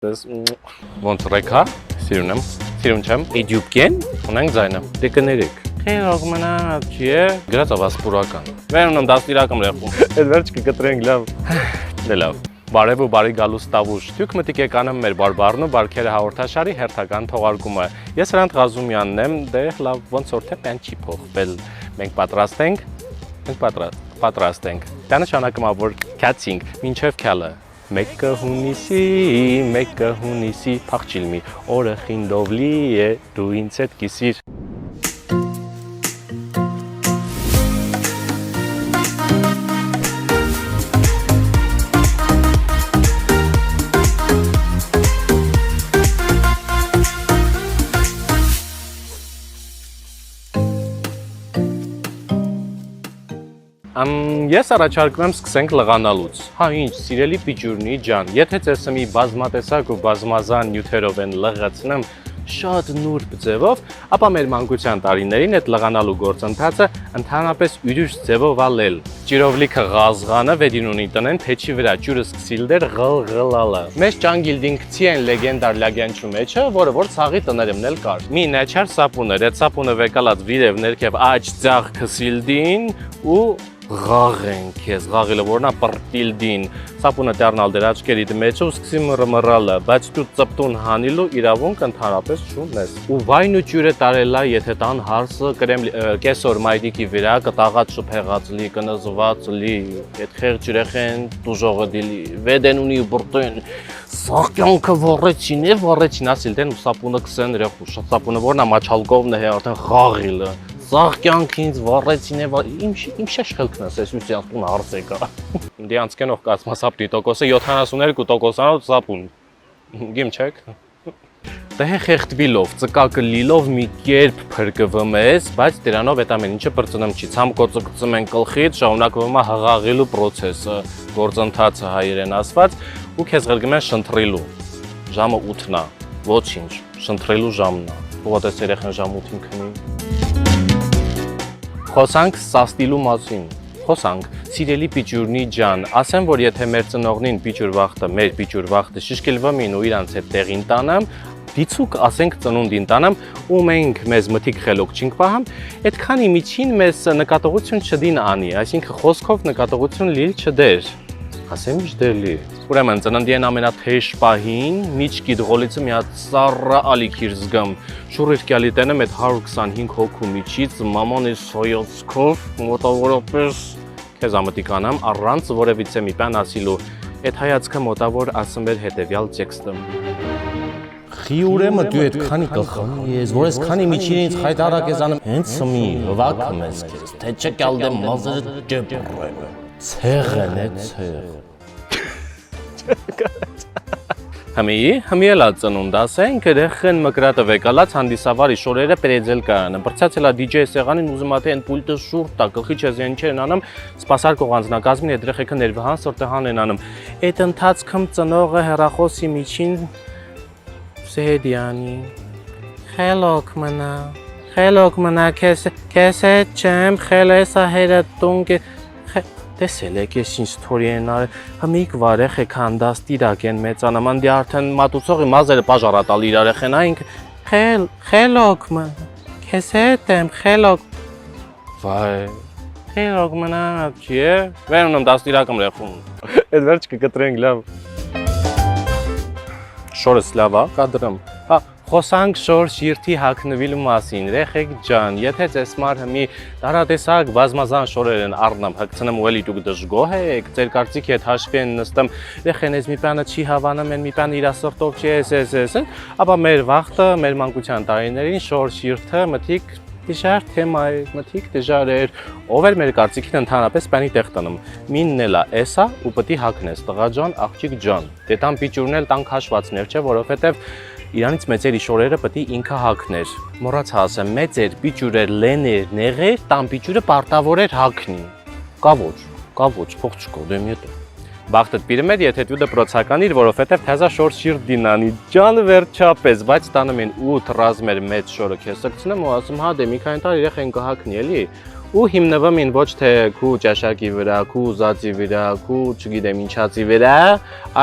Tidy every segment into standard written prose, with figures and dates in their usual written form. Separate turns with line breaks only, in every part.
Ոնց ռեքա, սիրուն եմ, սիրուն չեմ, իդյուպկեն, ունենք ձայնը, դե կներեք։ Խելոք մնաց չի է, գրած ավասպուրական։ Վերնում եմ 10 իրական ռեխում։ Այդ վերջ կկտրենք լավ։ Դե լավ։ Բարև ու բարի գալուս տավուշ, դուք մտիկ եկանում մեր բարբառն ու բարքերը հաղորդաշարի հերթական թողարկումը։ Ես Հրանտ Ղազումյանն եմ, դե լավ ոնց որ թե բան չի փոխվել։ Մենք պատրաստ ենք։ Մենք պատրաստ ենք։ Դա նշանակում է որ քացինք, մինչև քալը։ Մեկը հունիսի փախչիլմի, օրը խինդով լի է, դու ինձ հետ կիսիր։ Ես առաջարկում եմ սկսենք լղանալուց։ Հա ինչ, սիրելի պիջուրնի ջան, եթե ձեզ մի բազմատեսակ ու բազմազան նյութերով են լղացնեմ շատ նուրբ ձևով, ապա մեր մանկության տարիներին այդ լղանալու գործընթացը ընդհանրապես ուրիշ ձևով ալել։ Ճիրովլիքը ղազղանը վեդինունի տնեն փեչի վրա ջուրը սկսիլ դեր ղլղլալը։ Մեզ ճանգիլդինգցի են լեգենդար լագյանչու մեջը, որը որ ցաղի տներումն էլ կար։ Մի նեչար սապուներ, այդ սապունը վեկալած վիրև ներքև աջ ձաղ քսիլդին ու Ղաղեն քեզ, ղաղիլը որնա պրտիլդին, սապունը տեռնալ դեր աչկերիդ մեջ ու սկսի մռմռալը, բայց դու ծպտուն հանիլու իրավունք ընդհանրապես չունես։ Ու վայն ու ջուրը տարելա, եթե տան հարսը կրեմ կեսօր մայրիկի վրա, կտաղած շփեղած լի, կնզված լի, այդ խեղ ջրեխեն դուժողը դիլի, վեդեն ունի ու բրտեն, սաղկյանքը վառեցին, ասիլ դեն ու սապունը կսեն ռեխու, սապունը որնա մաչալկովն է արդեն ղաղիլը։ Սաղկյանք ինձ վառեցին է, իմ շեշխելքն ես, ես ուսի ասպուն հարց եկա։ Դի անցկենով կացմա սապնի տոկոսը 72% սապուն, գիմ չեք։ Դե խեղտվիլով, ծկակը լիլով մի կերպ փրկվում ես, բայց դրանով այդ ամեն ինչը բրծնում չի, ցամկոցը գծում են գլխից, շարունակվում է հղաղելու պրոցեսը, գործընթացը հայերեն ասված, ու քեզ ղրգում են շնթրելու, ժամը 8-ն է, ոչինչ, շնթրելու ժամն է, ողոտես երեխան ժամ 8-ին քնի։ Խոսանք սաստիլու մասին, խոսանք, սիրելի պիջուրնի ջան, ասեմ, որ եթե մեր ծնողնին մեր պիջուր վաղթը շիշկելվամին ու իրանց հետ տեղին տանամ, դիցուկ ասենք ծնունդին տանամ ու մենք մեզ մթիկ խելոք չինք պահամ, այդքան իմիջին մեզ նկատողություն չդին անի, այսինքն խոսքով նկատողություն լիլ չդեր, ասեմ ինչ դելի։ Ուրեմն ծննդի են ամենաթեժ պահին, միջկի դղոլիցը մի հատ սառը ալիքիր զգամ, շուրիր կյալի տենեմ այդ 125 հոգու միջից, մաման ես հայացքով, մոտավորապես քեզ ամտիկ անամ, առանց որևիցե մի բան ասիլու, այդ հայացքը մոտավոր ասում էր հետևյալ տեքստը։ Խի ուրեմը դու այդքանի կխանի ես, որ այսքանի միջին ինձ խայտարակ ես անում, հենց սմի հվակում ես քեզ, թե չկալ դեմ մազերը ջեպրեմ, ցեղն է ցեղ։ Համի էլա ծնունդ ասենք, երեխեն մկրատը վեկալած հանդիսավարի շորերը պրեձել կայանը, բրցացելա DJ սեղանին ուզում ատե են պուլտը շուրտ տա, գլխի չեզ են չեն անում, սպասարկող անձնակազմին այդ երեխեքը ներվահան սորտեհան են անում։ Այդ ընթացքում ծնողը հեռախոսի միջին Սեհեդյանի, խելոք մնա, քեզ հետ չեմ, խել էսա հերատունք տեսել եք ես ինչ ստորի են արել, հմիկ վարեխ եք հանդաստ իրակ են մեծանաման, դի արդեն մատուցողի մազերը պաժարատալ իրար եղեն, այնք խելոք մնա, քեզ հետ եմ, խելոք մնա, չի է, վերնում եմ 10 իրակում ռեխում, այդ վերջ կկտրենք լավ, շորս լավ է, կադրում, խոսանք շոր շիրթի հակնվիլու մասին, ռեխեք ջան, եթե ձեզ մար հմի տարատեսակ բազմազան շորեր են առնամ, հկցնեմ ու էլի դուք դժգոհ եք, ձեր կարծիքի հետ հաշվի են նստում, ռեխեն ես մի բանը չի հավանում են, մի բան իրասրտով չի ես, ապա մեր վաղթը, մեր մանկության տարիներին շոր շիրթը մթիկ դժար թեմա է, մթիկ դժար էր, ով էր մեր կարծիքին ընդհանրապես բանի տեղ տնում, մինն էլա էսա ու պտի հակնես, տղա ջան, աղջիկ ջան, դե տան պիջուրն էլ տան քաշվածներ չէ, որովհետև իրանից մեծերի շորերը պտի ինքը հակներ, մոռացա ասեմ, մեծեր, պիջուրեր, լեներ, նեղեր, տան պիջուրը պարտավոր էր հակնի, կա ոչ, փող չկա, դեմ ետո, բաղթըտ պիրում էր, եթե դու դպրոցականիր, որովհետև թեզա շոր շիրտ դինանի, ջան վերջապես, բայց տանում են 8 ռազմեր մեծ շորը քեզ սկցնեմ ու ասում, հա դե մի քանի տար երեխեն կհակնի էլի, ու հիմնվում են ոչ թե քու ճաշակի վրա, քու ուզածի վրա, քու չգիտեմ ինչածի վրա,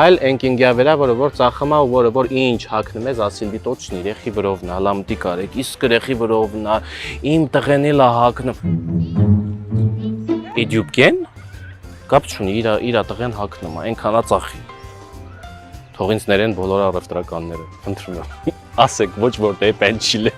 այլ ընկինգյա վրա, որ ծախում է ու որ ինչ հակնում ես, ասիլ դի точно երեխի վրովն է, լամտի կարեք, իսկ երեխի վրովն է, իմ տղեն էլ է հակնում։ Իդյուպկեն կապ չունի, իր տղեն հակնում է, այնքան է ծախի։ Թող ինձ ներեն բոլոր առևտրականները, խնդրում եմ։ Ասեք ոչ որտե պենչիլ է։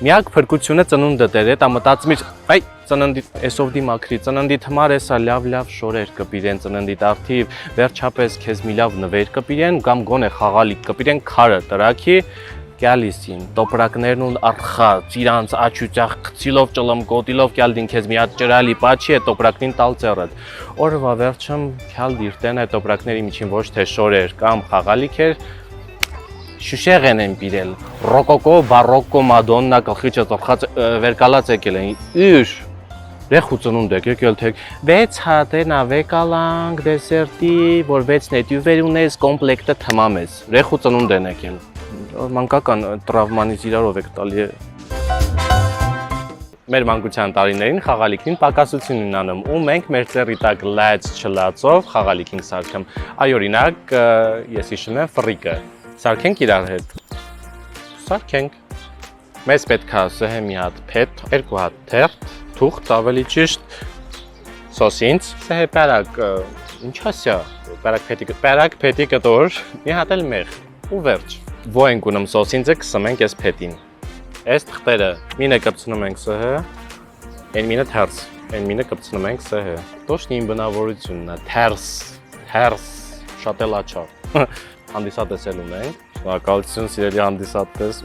Միակ փրկությունը ծնունդը դեր է, տա մտածում ես, այ ծննդի այսով դի մաքրի, ծննդի թմար էսա լավ շորեր կպիրեն, ծննդի արդիվ, վերջապես քեզ մի լավ նվեր կպիրեն, կամ գոնե խաղալիք կպիրեն, քարը տրակի, գալիսին, տոպրակներն ու արխա, ծիրանց աչուճախ խցիլով ճլմկոտիլով գալդին քեզ մի հատ ջրալի պաչի է տոպրակնին տալ ծերդ։ Օրվա վերջում քալ դիրտեն այդ տոպրակների միջին ոչ թե շորեր կամ խաղալիք էր, շուշեղ են պիրել, ռոկոկո, բարոկո, մադոննա, գլխիճը ծրխած վերկալած եկել են, իր, ռեխ ու ծնունդ եք եկել թեք, 6 հատ են ավեկալանք, դեսերտի, որ 6 նետյուվեր ունես, կոմպլեկտը թմամ ես, ռեխ ու ծնունդ են եկել, մանկական տրավմանից իրարով եք տալի է։ Մեր մանկության տարիներին խաղալիքին պակասություն են անում ու մենք մեր ծերի տակ լաց չլացով խաղալիքին սարքեմ, այ օրինակ ես հիշում եմ ֆրիկը, սարքենք իրար հետ, սարքենք, մեզ պետք է սհե մի հատ փետ, 2 հատ թերթ, թուղթ ավելի ճիշտ, սոսինց, սհե պարակ, ինչ ասյա, պարակ փետի կտոր, մի հատ էլ մեղ ու վերջ, ո ենք ունում սոսինցը կսմենք ես փետին, այս թղթերը մինը կպցնում ենք սհե, են մինը թերս, են մինը կպցնում ենք սհե, տոշն իմ բնավորությունն է, թերս, շատ էլ աչար, հանդիսատեսել ունենք, շնորհակալություն սիրելի հանդիսատես,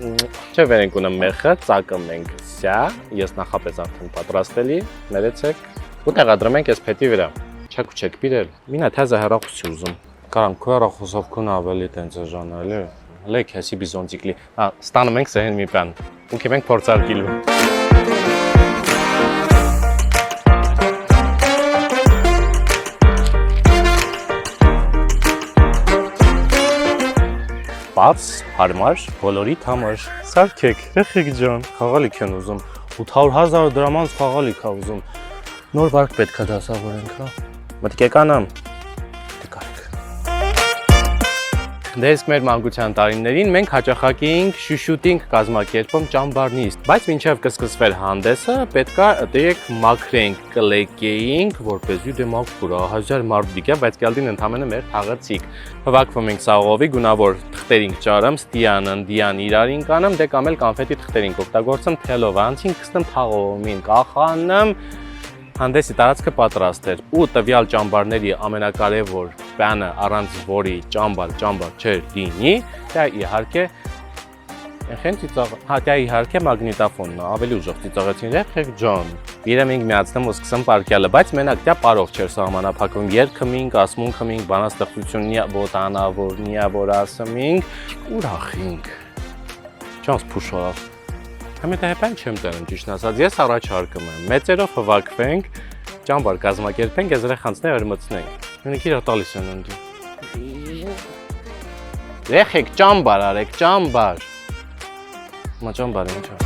չէ վեր ենք ունեմ մեխը, ծակում ենք սյա, ես նախապես արդեն պատրաստելի, ներեցեք, ու տեղադրում ենք ես փետի վրա, չեք ու չեք պիրել, մինը թեզը հեռախոս ուզում, կարամ քո հեռախոսով քուն ավելի տենց է ժանալի, լեք հեսի բիզոնտիկլի, ստանում ենք սհեն մի բան, ու կեմ ենք փորձարկիլու։ Բաց, հարմար, բոլորիդ համար, սարքեք, երեխեք ջան, խաղալիք են ուզում, 800,000 դրամանց խաղալիք է ուզում, նոր վարկ պետք է դասավորենք, հա, մտկեք անամ, դկարեք։ Դες մեր մանկության տարիներին մենք հաճախակ էինք շուշուտինք կազմակերպում ճամբարնիստ, բայց մինչև կսկսվեր հանդեսը պետք է դեք մաքրենք, կլեկեինք, որպեսզի դե մաքուր, 1000 մարդ դիկա, բայց գալդին ընդամենը մեր թաղացիկ։ Հվակվում ենք սաղովի, գունավոր թղթերինք ճարում, ստիանն, դիան իրարին կանեմ, դե կամ էլ կանֆետի թղթերինք օգտագործեմ թելով, անցին կստեմ թաղովին, կախանեմ, հանդեսի տարածքը պատրաստ էր ու տվյալ ճամբարների ամենակարևոր բանը առանց որի ճամբար չէր լինի, դա իհարկե դա իհարկե մագնիտոֆոնն է, ավելի ուժեղ ծիծաղեցին երեխեք ջան, իրեմ ենք միացնում ու սկսեմ պարկյալը, բայց մենակ դա պարով չէր սահմանափակվում, երգմինք, ասմունքմինք, բանաստեղծություն բոտանավոր, որ ասմինք, ուրախինք, չանց փուշով Համետա հեպան չեմ տերում ճիշտ ասած, ես առաջարկում եմ, մեծերով հվակվենք, ճամբար կազմակերպենք, ես երեխանցները ըրմցնենք, մենակ իրար տալիս են ընդի։ Երեխեք ճամբար արեք, ճամբար։ Մա ճամբար ինչ է։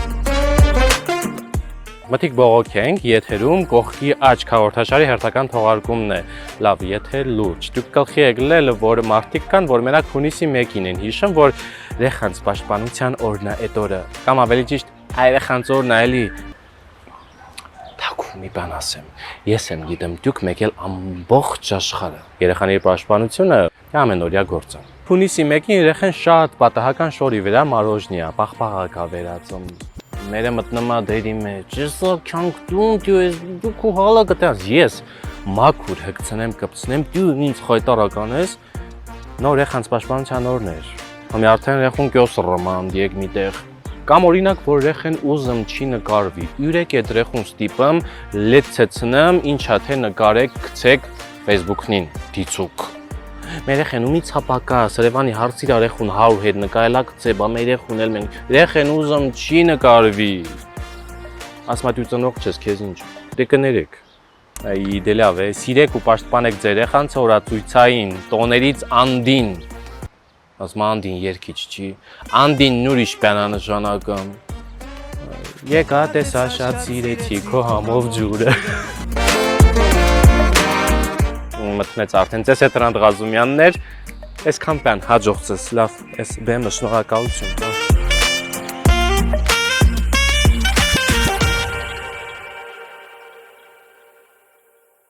Մտիկ բողոքենք, եթերում կողքի աչք հաղորդաշարի հերթական թողարկումն է, լավ, եթե լուրջ, դուք գլխի եկել որ մարդիկ կան, որ մենակ հունիսի 1-ին են հիշում, որ երեխանց պաշտպանության օրն է այդ օրը, կամ ավելի ճիշտ երեխանց օրն է էլի, թաքուն մի բան ասեմ, ես եմ գիտեմ, դուք մեկ էլ ամբողջ աշխարհը, երեխաների պաշտպանությունը ամենօրյա գործ է։ Հունիսի 1-ին երեխան շատ պատահական շորի վրա մարոժնի է, պաղպաղակ է վերածում, մերը մտնում է դերի մեջ, եսա քյանք դու քո հալը գտած, ես մաքուր հգցնեմ, կպցնեմ, դու ինձ խայտարական ես, նոր երեխանց պաշտպանության օրն էր, համի արդեն երեխուն կյոսռման դիեկ միտեղ, կամ օրինակ, որ երեխեն ուզում չի նկարվի, յուրեք այդ երեխուն ստիպեմ, լեցեցնեմ, ինչա թե նկարեք, գցեք Facebook-նին, դիցուկ։ Մեր երեխեն ումի ցապակա, սրևանի հարցիր երեխուն 100 հետ նկարելակ ծեբա, մեր երեխուն էլ մենք, երեխեն ուզում չի նկարվի։ Ասմա դու ծնող չես, քեզ ինչ, դե կներեք։ Այ դե լավ է, սիրեք ու պաշտպանեք ձեր երեխան ցորացույցային, տոներից անդին։ Ասմա անդին երկիչ չի, անդին ուրիշ բան է նշանակում։ Եկա տեսա շատ սիրեցի քո համով ջուրը։ Մտնեց արդեն ձեզ հետ Հրանտ Ղազումյաններ, այսքան բան հաջողցես, լավ, այս բեմը շնորհակալություն։